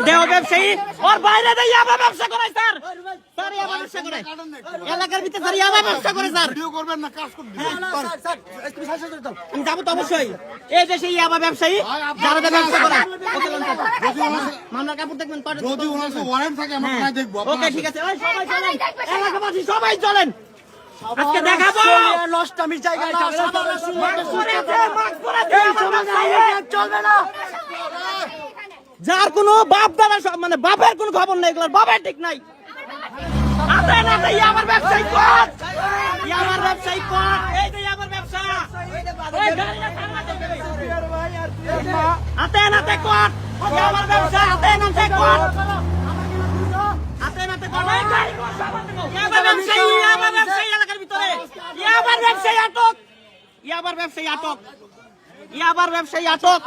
দেহ ব্যবসায়ী ওর বাইরে দিয়ে ইয়াবা ব্যবসা করে স্যার। স্যার ইয়াবা ব্যবসা করে এলাকার ভিতরে, স্যার ইয়াবা ব্যবসা করে স্যার। ভিডিও করবেন না, কাজ করবেন। আমি যাবো তো অবশ্যই। এই যে সেই ইয়াবা ব্যবসায়ী যারা ব্যবসা করে মামলার কাপড় দেখবেন। যদি ওনার কাছে ওয়ারেন্ট থাকে আমরা থানায় দেখবো। ওকে ঠিক আছে, ওই সবাই চলেন, এলাকাবাসী সবাই চলেন, আজকে দেখাবো নষ্টামির জায়গায় চলবে না। যার কোনো বাপ দাদা মানে বাপের কোনো খবর নেই, এগুলোর বাপের ঠিক নাই। আমার ব্যবসায়ী কোট, আমার ব্যবসায়ী কোট, এই যে আমার ব্যবসা হাতে নাতে কোট, আমার ব্যবসা হাতে নাতে কোট, হাতে নাতে কোট, আমার ব্যবসায়ী, আমার ব্যবসায়ী এলাকার ভিতরে, আমার ব্যবসায়ী আটক, আমার ব্যবসায়ী আটক, আমার ব্যবসায়ী আটক।